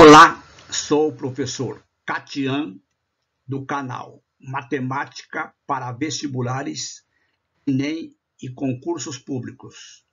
Olá, sou o professor Catian, do canal Matemática para Vestibulares, Enem e Concursos Públicos.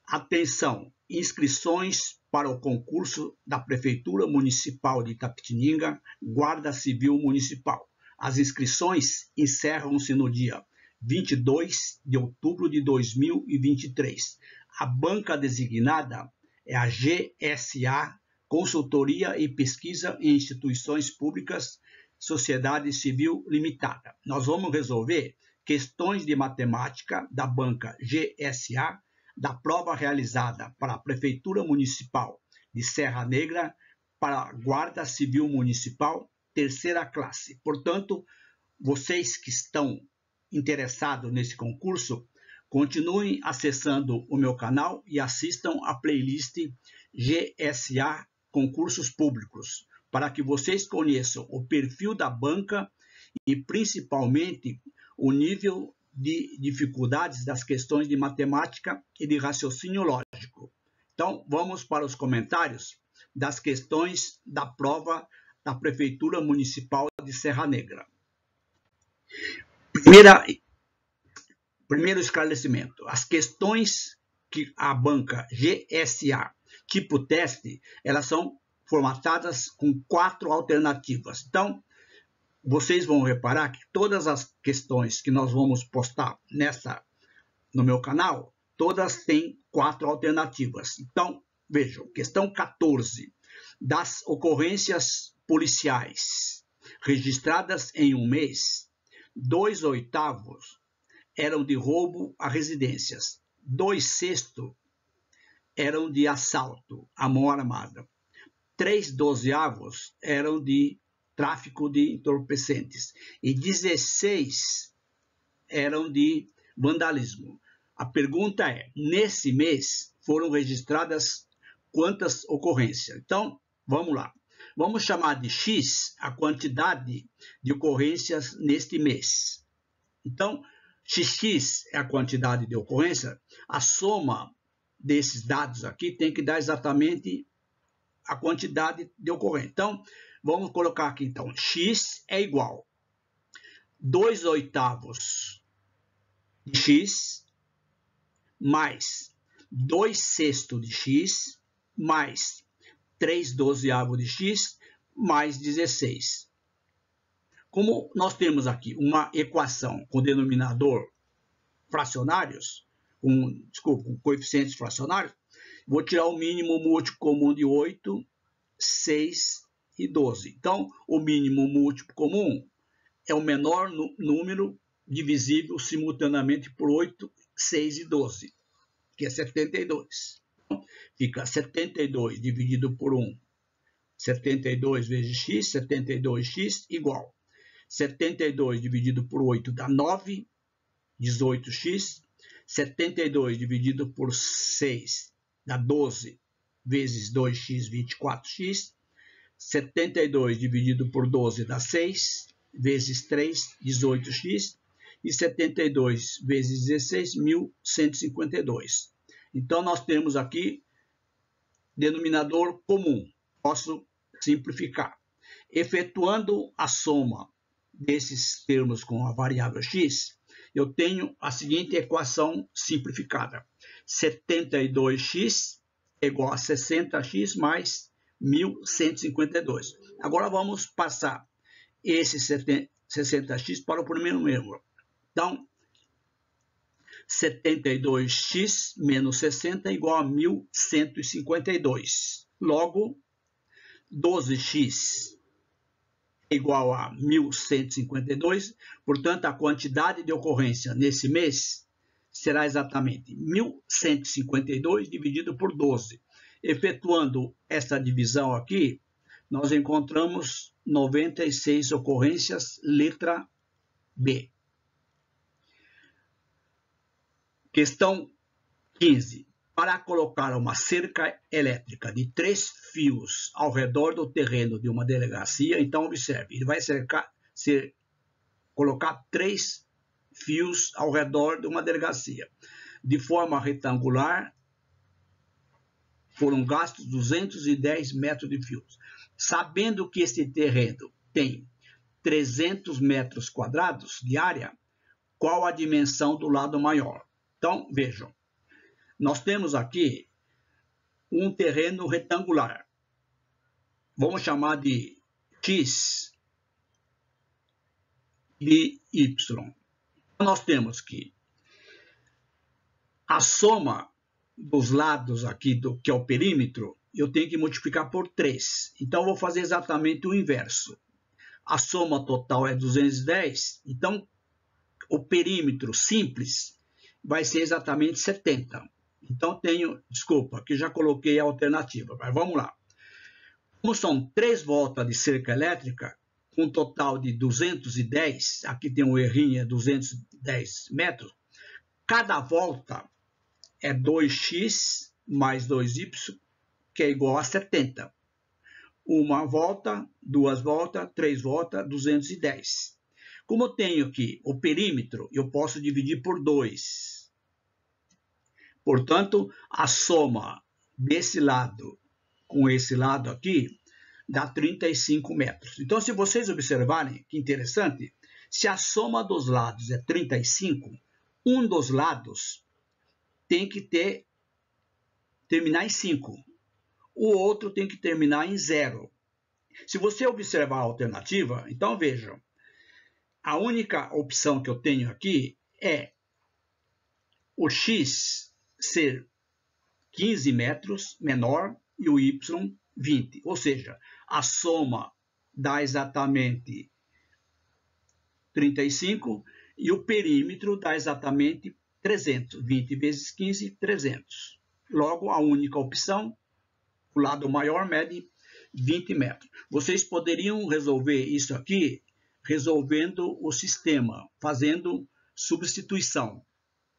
Atenção, inscrições para o concurso da Prefeitura Municipal de Itapetininga, Guarda Civil Municipal. As inscrições encerram-se no dia 22 de outubro de 2023. A banca designada é a GSA, Consultoria e Pesquisa em Instituições Públicas, Sociedade Civil Limitada. Nós vamos resolver questões de matemática da banca GSA, da prova realizada para a Prefeitura Municipal de Serra Negra, para a Guarda Civil Municipal, terceira classe. Portanto, vocês que estão interessados nesse concurso, continuem acessando o meu canal e assistam a playlist GSA Concursos Públicos, para que vocês conheçam o perfil da banca e principalmente o nível de dificuldades das questões de matemática e de raciocínio lógico. Então, vamos para os comentários das questões da prova da Prefeitura Municipal de Serra Negra. Primeiro esclarecimento. As questões que a banca GSA, tipo teste, elas são formatadas com 4 alternativas. Então, vocês vão reparar que todas as questões que nós vamos postar no meu canal, todas têm 4 alternativas. Então, vejam, questão 14. Das ocorrências policiais registradas em um mês, 2/8 eram de roubo a residências, 2/6 eram de assalto à mão armada, 3/12 eram de tráfico de entorpecentes e 16 eram de vandalismo. A pergunta é, nesse mês foram registradas quantas ocorrências? Então, vamos lá. Vamos chamar de X a quantidade de ocorrências neste mês. Então, XX é a quantidade de ocorrência. A soma desses dados aqui tem que dar exatamente a quantidade de ocorrência. Então, vamos colocar aqui, então, X é igual 2/8 de X mais 2/6 de X mais 3/12 de X mais 16. Como nós temos aqui uma equação com denominador fracionários, com coeficientes fracionários, vou tirar o mínimo múltiplo comum de 8, 6 e 12. Então, o mínimo múltiplo comum é o menor número divisível simultaneamente por 8, 6 e 12, que é 72. Então, fica 72 dividido por 1, 72 vezes x, 72x igual 72 dividido por 8 dá 9, 18x, 72 dividido por 6 dá 12 vezes 2x, 24x, 72 dividido por 12 dá 6, vezes 3, 18x, e 72 vezes 16, 1152. Então, nós temos aqui denominador comum. Posso simplificar. Efetuando a soma desses termos com a variável x, eu tenho a seguinte equação simplificada. 72x é igual a 60x mais 1152. Agora vamos passar esse 60x para o primeiro membro. Então, 72x menos 60 é igual a 1152. Logo, 12x é igual a 1152. Portanto, a quantidade de ocorrência nesse mês será exatamente 1152 dividido por 12. Efetuando essa divisão aqui, nós encontramos 96 ocorrências, letra B. Questão 15. Para colocar uma cerca elétrica de 3 fios ao redor do terreno de uma delegacia, então observe, ele vai colocar 3 fios ao redor de uma delegacia, de forma retangular, foram gastos 210 metros de fios. Sabendo que esse terreno tem 300 metros quadrados de área, qual a dimensão do lado maior? Então, vejam, nós temos aqui um terreno retangular. Vamos chamar de X e Y. Nós temos que a soma dos lados aqui, que é o perímetro, eu tenho que multiplicar por 3. Então, eu vou fazer exatamente o inverso. A soma total é 210, então o perímetro simples vai ser exatamente 70. Então, desculpa, que já coloquei a alternativa, mas vamos lá. Como são 3 voltas de cerca elétrica, com um total de 210, aqui tem um errinho, é 210 metros, cada volta é 2x mais 2y, que é igual a 70. Uma volta, 2 voltas, 3 voltas, 210. Como eu tenho aqui o perímetro, eu posso dividir por 2. Portanto, a soma desse lado com esse lado aqui dá 35 metros. Então, se vocês observarem, que interessante, se a soma dos lados é 35, um dos lados tem que terminar em 5. O outro tem que terminar em 0. Se você observar a alternativa, então vejam, a única opção que eu tenho aqui é o X ser 15 metros menor e o Y 20. Ou seja, a soma dá exatamente 35 e o perímetro dá exatamente 300. 20 vezes 15, 300. Logo, a única opção, o lado maior mede 20 metros. Vocês poderiam resolver isso aqui resolvendo o sistema, fazendo substituição,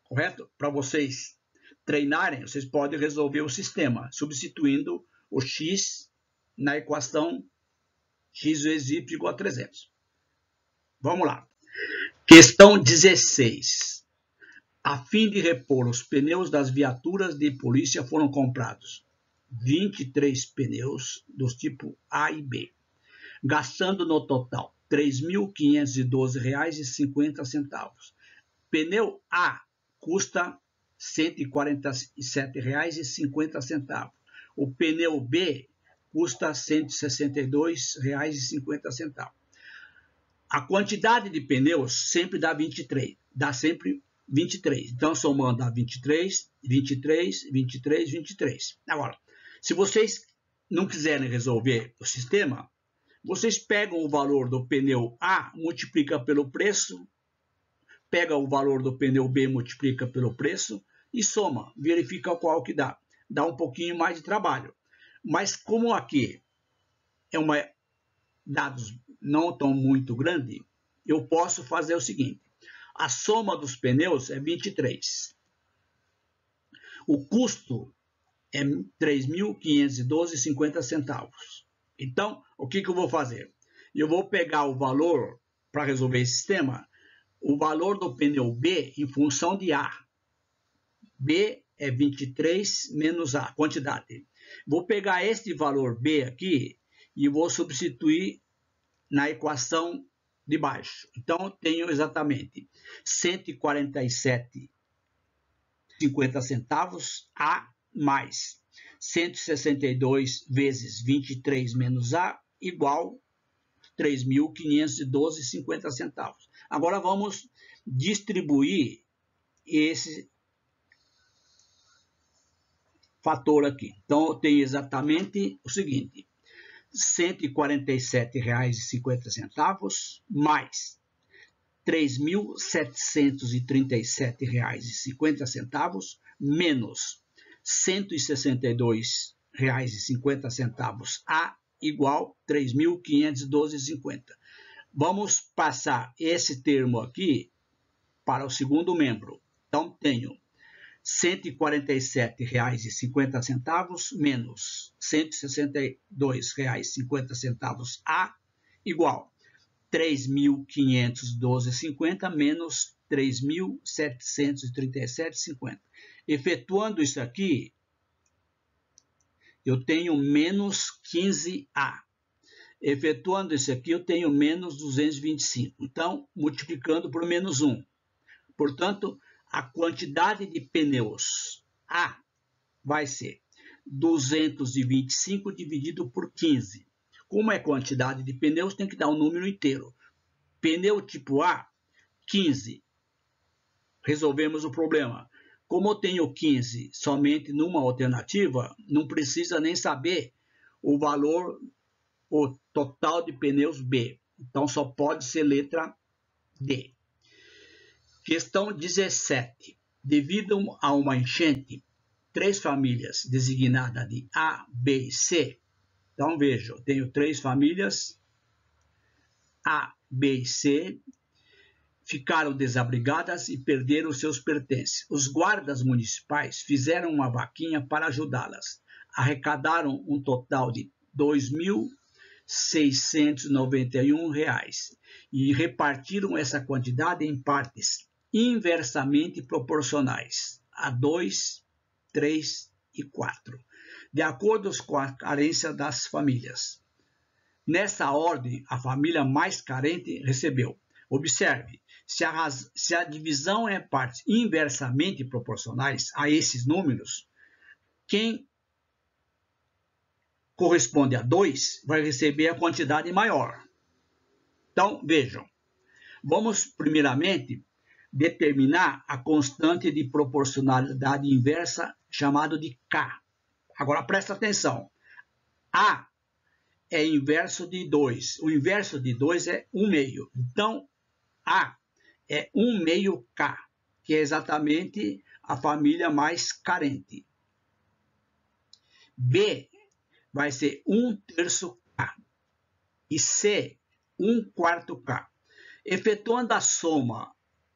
correto? Para vocês treinarem, vocês podem resolver o sistema, substituindo o x na equação x vezes y igual a 300. Vamos lá. Questão 16. A fim de repor os pneus das viaturas de polícia foram comprados 23 pneus dos tipos A e B, gastando no total R$ 3.512,50. Pneu A custa R$ 147,50. O pneu B custa R$ 162,50. A quantidade de pneus sempre dá 23. Dá sempre 23. Então, somando dá 23, 23, 23, 23. Agora, se vocês não quiserem resolver o sistema, vocês pegam o valor do pneu A, multiplica pelo preço, pega o valor do pneu B, multiplica pelo preço e soma, verifica qual que dá. Dá um pouquinho mais de trabalho. Mas como aqui é dados não tão muito grande, eu posso fazer o seguinte. A soma dos pneus é 23. O custo é R$ 3.512,50. Então, o que eu vou fazer? Eu vou pegar o valor, para resolver esse sistema, o valor do pneu B em função de A. B é 23 menos A, quantidade. Vou pegar este valor B aqui e vou substituir na equação de baixo. Então, eu tenho exatamente 147,50 A mais 162 vezes 23 menos A igual 3.512,50. Agora vamos distribuir esse fator aqui. Então, eu tenho exatamente o seguinte, R$ 147,50 mais R$ 3.737,50 menos R$ 162,50 A igual a 3.512,50. Vamos passar esse termo aqui para o segundo membro. Então, tenho R$ 147,50 menos R$ 162,50 A igual a 3.512,50 menos 3.737,50. Efetuando isso aqui, eu tenho menos 15A. Efetuando isso aqui, eu tenho menos 225. Então, multiplicando por menos 1. Portanto, a quantidade de pneus A vai ser 225 dividido por 15. Como é quantidade de pneus, tem que dar um número inteiro. Pneu tipo A, 15. Resolvemos o problema. Como eu tenho 15 somente numa alternativa, não precisa nem saber o valor, o total de pneus B. Então, só pode ser letra D. Questão 17. Devido a uma enchente, 3 famílias designadas de A, B e C. Então, veja, eu tenho 3 famílias, A, B e C, ficaram desabrigadas e perderam seus pertences. Os guardas municipais fizeram uma vaquinha para ajudá-las. Arrecadaram um total de R$ 2.691 e repartiram essa quantidade em partes inversamente proporcionais a 2, 3 e 4, de acordo com a carência das famílias. Nessa ordem, a família mais carente recebeu. Observe, se a divisão é partes inversamente proporcionais a esses números, quem corresponde a 2 vai receber a quantidade maior. Então, vejam, vamos primeiramente determinar a constante de proporcionalidade inversa, chamado de K. Agora, presta atenção. A é inverso de 2. O inverso de 2 é 1 meio. Então, A é 1 meio K, que é exatamente a família mais carente. B vai ser 1 terço K. E C, 1 quarto K. Efetuando a soma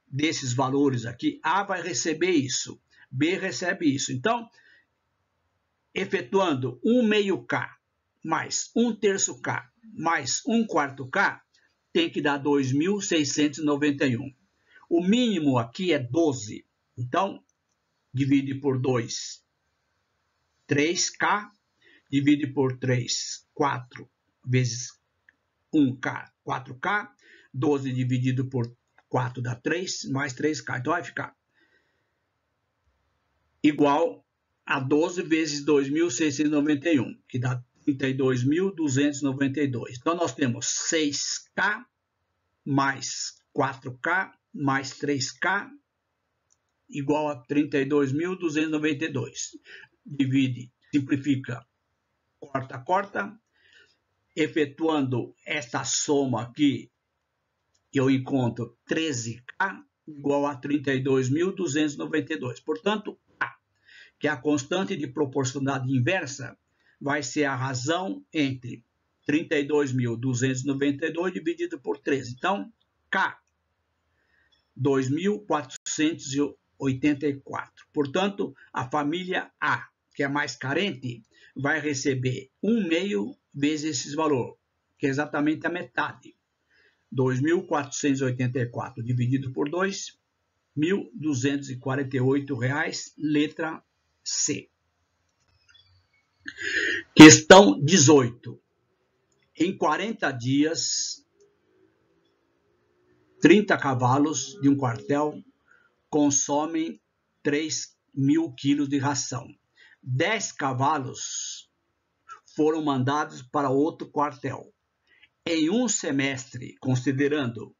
desses valores aqui, A vai receber isso, B recebe isso. Então, efetuando 1 meio K mais 1 terço K mais 1 quarto K, tem que dar 2.691. O mínimo aqui é 12. Então, divide por 2, 3K. Divide por 3, 4 vezes 1K, 4K. 12 dividido por 4 dá 3, mais 3K. Então, vai ficar igual a 12 vezes 2.691, que dá 32.292. Então, nós temos 6K mais 4K mais 3K igual a 32.292. Divide, simplifica, corta, corta. Efetuando esta soma aqui, eu encontro 13K igual a 32.292. Portanto, A, que é a constante de proporcionalidade inversa, vai ser a razão entre 32.292 dividido por 13. Então, K, 2.484. Portanto, a família A, que é mais carente, vai receber 1 meio vezes esse valor, que é exatamente a metade. 2.484 dividido por 2, R$ 1.248, letra C. Questão 18. Em 40 dias, 30 cavalos de um quartel consomem 3.000 quilos de ração. 10 cavalos foram mandados para outro quartel. Em um semestre, considerando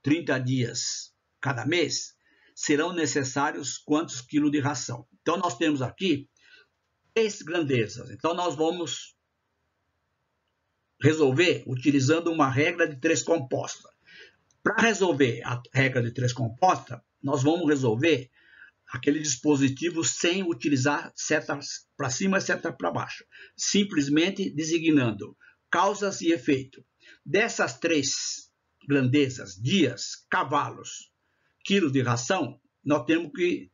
30 dias cada mês, serão necessários quantos quilos de ração? Então, nós temos aqui 3 grandezas. Então, nós vamos resolver utilizando uma regra de 3 composta. Para resolver a regra de 3 composta, nós vamos resolver aquele dispositivo sem utilizar setas para cima e seta para baixo, simplesmente designando causas e efeito. Dessas 3 grandezas, dias, cavalos, quilos de ração, nós temos que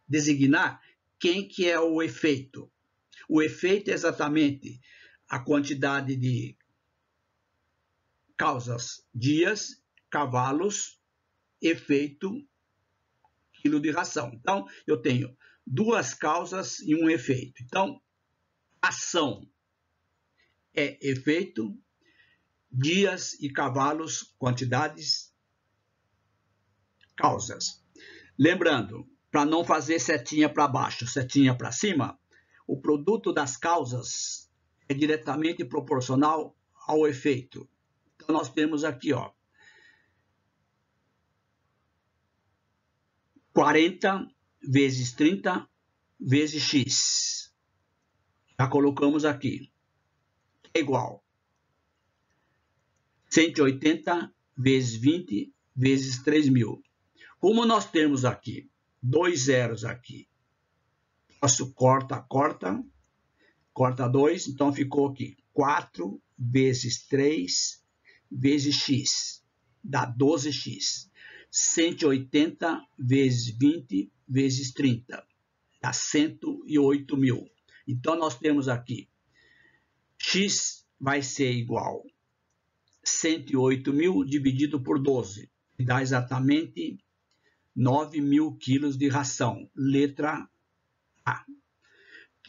designar quem que é o efeito. O efeito é exatamente a quantidade de causas, dias, cavalos, efeito, quilo de ração. Então, eu tenho 2 causas e um efeito. Então, Ação é efeito, dias e cavalos, quantidades, causas. Lembrando, para não fazer setinha para baixo, setinha para cima, o produto das causas é diretamente proporcional ao efeito. Então, nós temos aqui, ó, 40 vezes 30 vezes x. Já colocamos aqui. É igual 180 vezes 20 vezes 3.000. Como nós temos aqui dois zeros aqui, posso corta 2, então ficou aqui 4 vezes 3 vezes x, dá 12x. 180 vezes 20 vezes 30, dá 108.000. Então, nós temos aqui, x vai ser igual a 108.000 dividido por 12, que dá exatamente 9.000 quilos de ração. Letra A.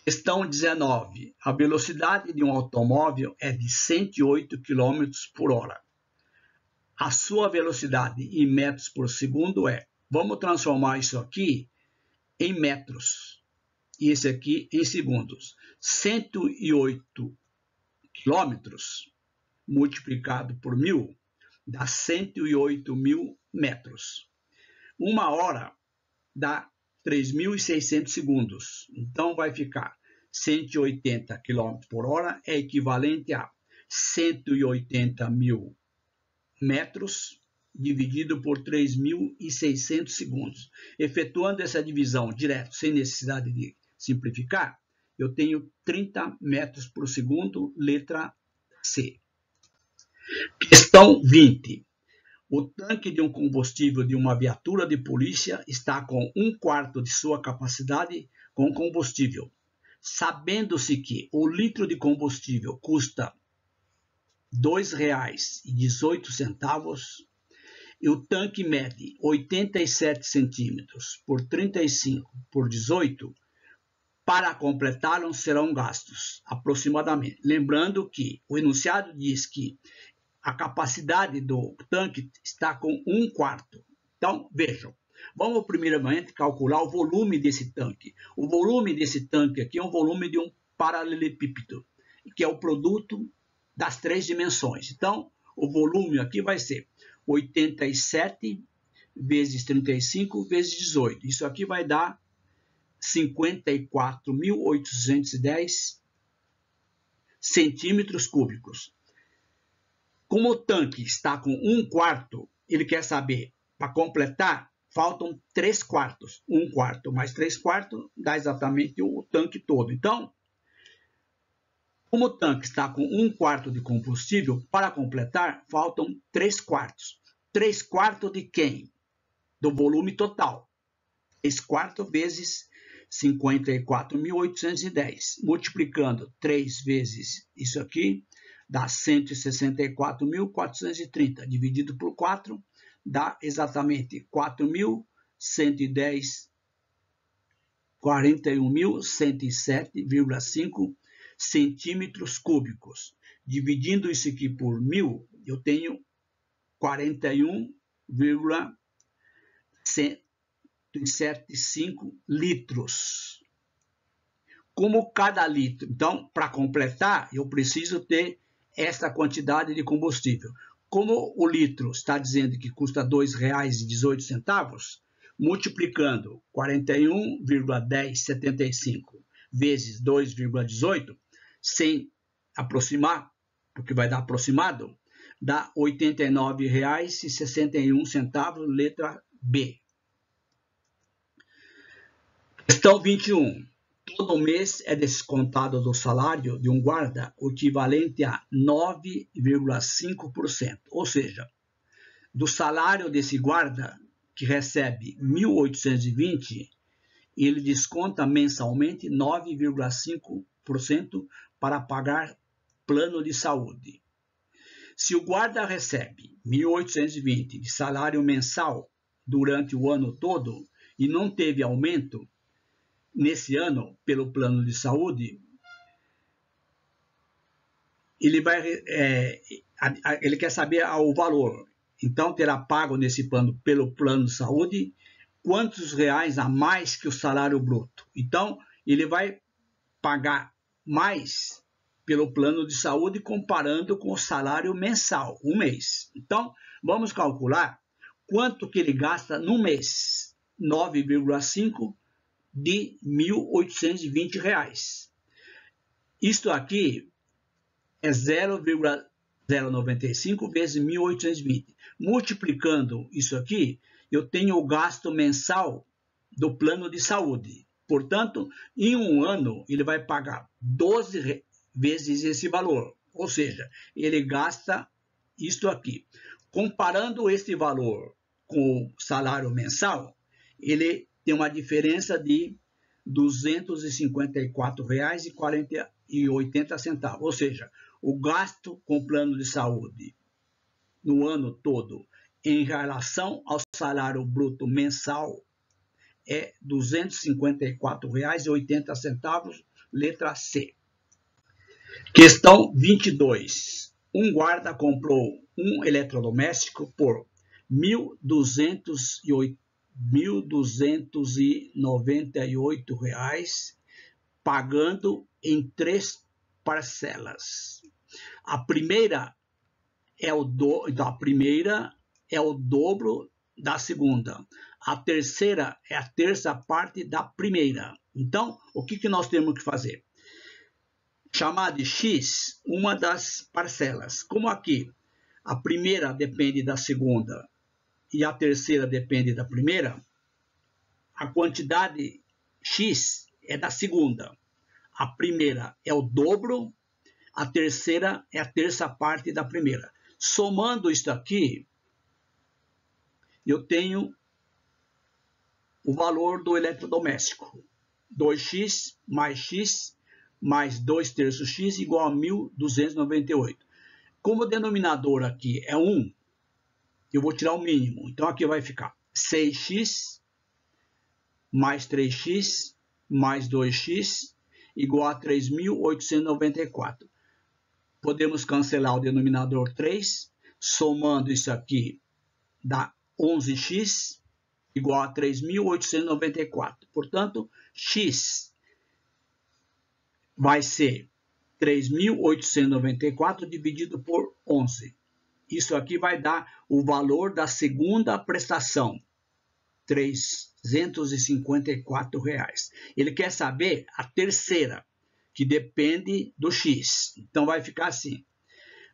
Questão 19. A velocidade de um automóvel é de 108 km por hora. A sua velocidade em metros por segundo é... Vamos transformar isso aqui em metros. E esse aqui em segundos. 108 quilômetros multiplicado por 1.000 dá 108.000 metros. Uma hora dá 3.600 segundos. Então, vai ficar 180 km por hora é equivalente a 180.000 metros dividido por 3.600 segundos. Efetuando essa divisão direto, sem necessidade de simplificar, eu tenho 30 metros por segundo, letra C. Questão 20. O tanque de um combustível de uma viatura de polícia está com 1/4 de sua capacidade com combustível. Sabendo-se que o litro de combustível custa R$ 2,18 e o tanque mede 87 centímetros por 35 por 18, para completá-lo serão gastos aproximadamente. Lembrando que o enunciado diz que a capacidade do tanque está com 1/4. Então, vejam, vamos primeiramente calcular o volume desse tanque. O volume desse tanque aqui é o volume de um paralelepípedo, que é o produto das 3 dimensões. Então, o volume aqui vai ser 87 vezes 35 vezes 18. Isso aqui vai dar 54.810 centímetros cúbicos. Como o tanque está com 1/4, ele quer saber, para completar, faltam 3/4. 1/4 mais 3/4 dá exatamente o tanque todo. Então, como o tanque está com 1/4 de combustível, para completar, faltam 3/4. 3/4 de quem? Do volume total. 3/4 vezes 54.810. Multiplicando 3 vezes isso aqui, dá 164.430. Dividido por 4, dá exatamente 4.110, 41.107,5 centímetros cúbicos. Dividindo isso aqui por 1.000, eu tenho 41,175 litros. Como cada litro, então, para completar, eu preciso ter esta quantidade de combustível. Como o litro está dizendo que custa R$ 2,18, multiplicando 41,1075 vezes 2,18, sem aproximar, porque vai dar aproximado, dá R$ 89,61, letra B. Questão 21. Todo mês é descontado do salário de um guarda o equivalente a 9,5%. Ou seja, do salário desse guarda, que recebe 1.820, ele desconta mensalmente 9,5% para pagar plano de saúde. Se o guarda recebe 1.820 de salário mensal durante o ano todo e não teve aumento nesse ano pelo plano de saúde, ele quer saber o valor. Então, terá pago nesse plano, pelo plano de saúde, quantos reais a mais que o salário bruto. Então, ele vai pagar mais pelo plano de saúde comparando com o salário mensal, um mês. Então, vamos calcular quanto que ele gasta no mês. 9,5 de R$ 1.820. Isto aqui é 0,095 vezes 1.820. Multiplicando isso aqui, eu tenho o gasto mensal do plano de saúde. Portanto, em um ano, ele vai pagar 12 vezes esse valor. Ou seja, ele gasta isto aqui. Comparando este valor com o salário mensal, ele tem uma diferença de R$ 254,80. Ou seja, o gasto com o plano de saúde no ano todo em relação ao salário bruto mensal é R$ 254,80, letra C. Questão 22. Um guarda comprou um eletrodoméstico por R$ 1.298, pagando em 3 parcelas. A primeira é o dobro da segunda. A terceira é a terça parte da primeira. Então, o que nós temos que fazer? Chamar de X uma das parcelas. Como aqui a primeira depende da segunda e a terceira depende da primeira, a quantidade X é da segunda. A primeira é o dobro, a terceira é a terça parte da primeira. Somando isso aqui, eu tenho o valor do eletrodoméstico. 2x mais 2 terços x igual a 1.298. Como o denominador aqui é 1, eu vou tirar o mínimo. Então, aqui vai ficar 6x mais 3x mais 2x igual a 3.894. Podemos cancelar o denominador 3. Somando isso aqui, dá 11x igual a 3.894. Portanto, x vai ser 3.894 dividido por 11. Isso aqui vai dar o valor da segunda prestação, R$ 354. Ele quer saber a terceira, que depende do x. Então, vai ficar assim,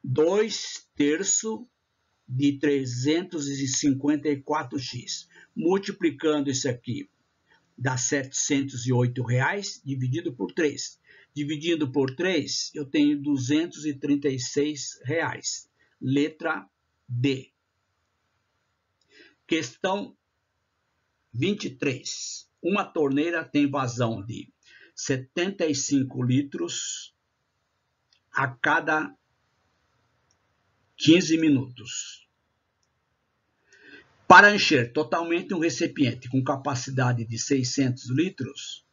2 terços de 354x. Multiplicando isso aqui, dá R$ 708 dividido por 3. Dividindo por 3, eu tenho R$ 236. Letra D. Questão 23. Uma torneira tem vazão de 75 litros a cada 15 minutos. Para encher totalmente um recipiente com capacidade de 600 litros,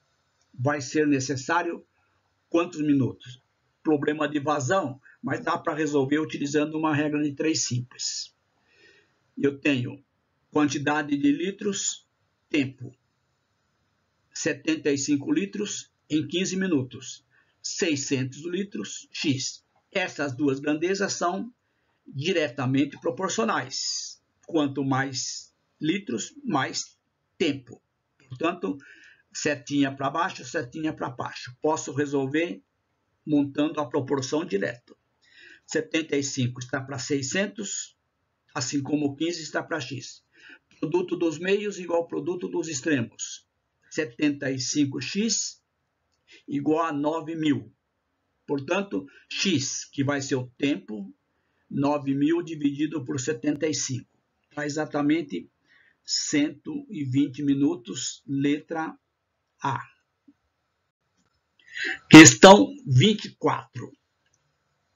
vai ser necessário quantos minutos? Problema de vazão, mas dá para resolver utilizando uma regra de 3 simples. Eu tenho quantidade de litros, tempo. 75 litros em 15 minutos. 600 litros, x. Essas duas grandezas são diretamente proporcionais. Quanto mais litros, mais tempo. Portanto, setinha para baixo, setinha para baixo. Posso resolver montando a proporção direta. 75 está para 600, assim como 15 está para x. Produto dos meios igual ao produto dos extremos. 75x igual a 9.000. Portanto, x, que vai ser o tempo, 9.000 dividido por 75. Dá exatamente 120 minutos, letra A. Questão 24.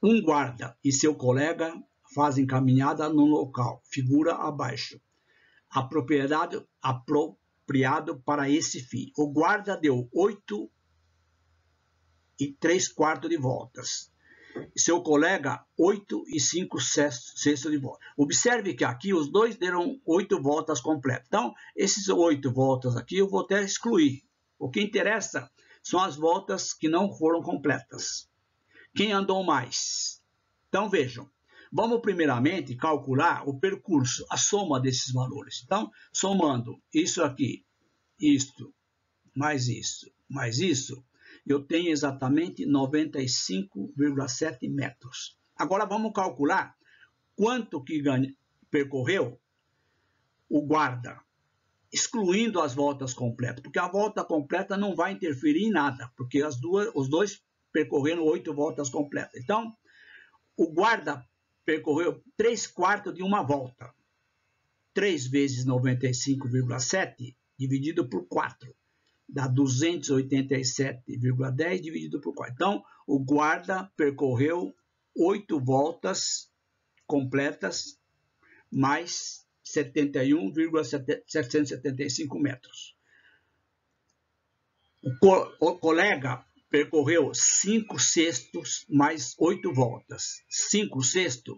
Um guarda e seu colega fazem caminhada no local, figura abaixo, apropriado para esse fim. O guarda deu 8 3/4 de voltas. seu colega 8 e 5 sextos de volta. Observe que aqui os dois deram 8 voltas completas. Então, esses 8 voltas aqui eu vou até excluir. O que interessa são as voltas que não foram completas. Quem andou mais? Então, vejam. Vamos primeiramente calcular o percurso, a soma desses valores. Então, somando isso aqui, isto, mais isso, eu tenho exatamente 95,7 metros. Agora vamos calcular quanto que percorreu o guarda, excluindo as voltas completas, porque a volta completa não vai interferir em nada, porque os dois percorreram 8 voltas completas. Então, o guarda percorreu 3/4 de uma volta. 3 vezes 95,7 dividido por 4. Dá 287,10 dividido por 4. Então, o guarda percorreu 8 voltas completas, mais 71,775 metros. O colega percorreu 5 sextos mais 8 voltas. 5 sextos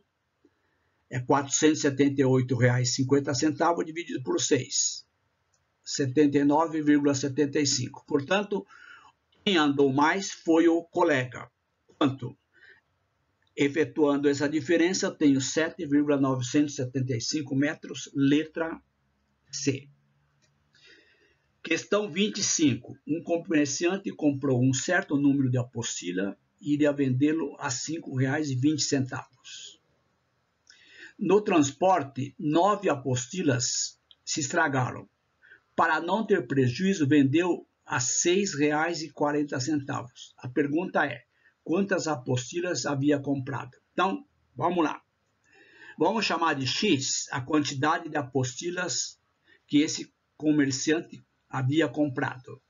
é R$ 478,50 dividido por 6. 79,75. Portanto, quem andou mais foi o colega. Quanto? Efetuando essa diferença, eu tenho 7,975 metros, letra C. Questão 25. Um comerciante comprou um certo número de apostila e iria vendê-lo a R$ 5,20. No transporte, 9 apostilas se estragaram. Para não ter prejuízo, vendeu a R$ 6,40. A pergunta é, quantas apostilas havia comprado? Então, vamos lá. Vamos chamar de X a quantidade de apostilas que esse comerciante havia comprado.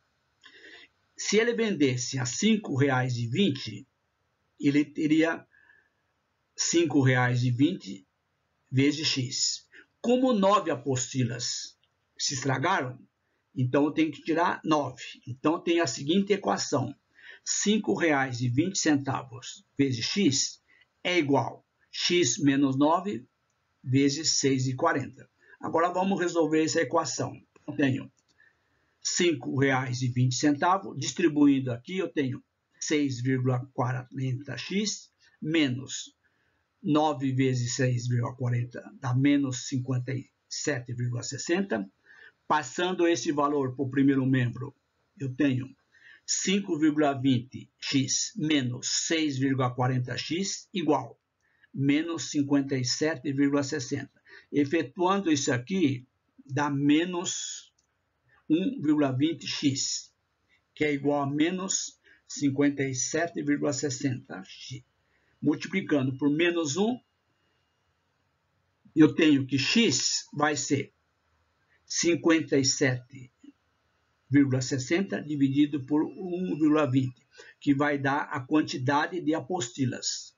Se ele vendesse a R$ 5,20, ele teria R$ 5,20 vezes X. Como 9 apostilas se estragaram, então eu tenho que tirar 9. Então tem a seguinte equação: R$ 5,20 vezes X é igual a X menos 9 vezes 6,40. Agora vamos resolver essa equação. Eu tenho R$ 5,20, distribuindo aqui eu tenho 6,40x menos 9 vezes 6,40 dá menos 57,60. Passando esse valor para o primeiro membro, eu tenho 5,20x menos 6,40x igual menos 57,60. Efetuando isso aqui, dá menos 1,20x, que é igual a menos 57,60x. Multiplicando por menos 1, eu tenho que x vai ser 57,60 dividido por 1,20, que vai dar a quantidade de apostilas.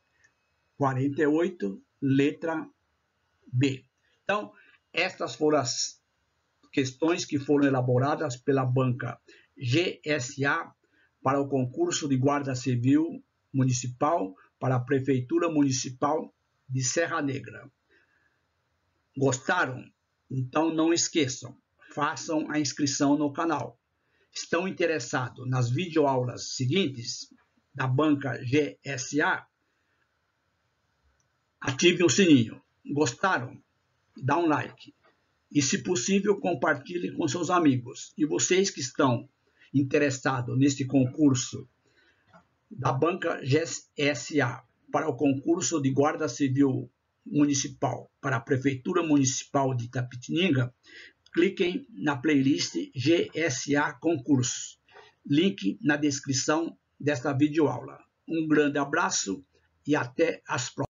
48, letra B. Então, estas foram as questões que foram elaboradas pela banca GSA para o concurso de Guarda Civil Municipal para a Prefeitura Municipal de Serra Negra. Gostaram? Então não esqueçam, façam a inscrição no canal. Estão interessados nas videoaulas seguintes da banca GSA? Ativem o sininho. Gostaram? Dá um like. E, se possível, compartilhe com seus amigos. E vocês que estão interessados neste concurso da banca GSA para o concurso de Guarda Civil Municipal para a Prefeitura Municipal de Itapetininga, cliquem na playlist GSA Concursos. Link na descrição desta videoaula. Um grande abraço e até as próximas.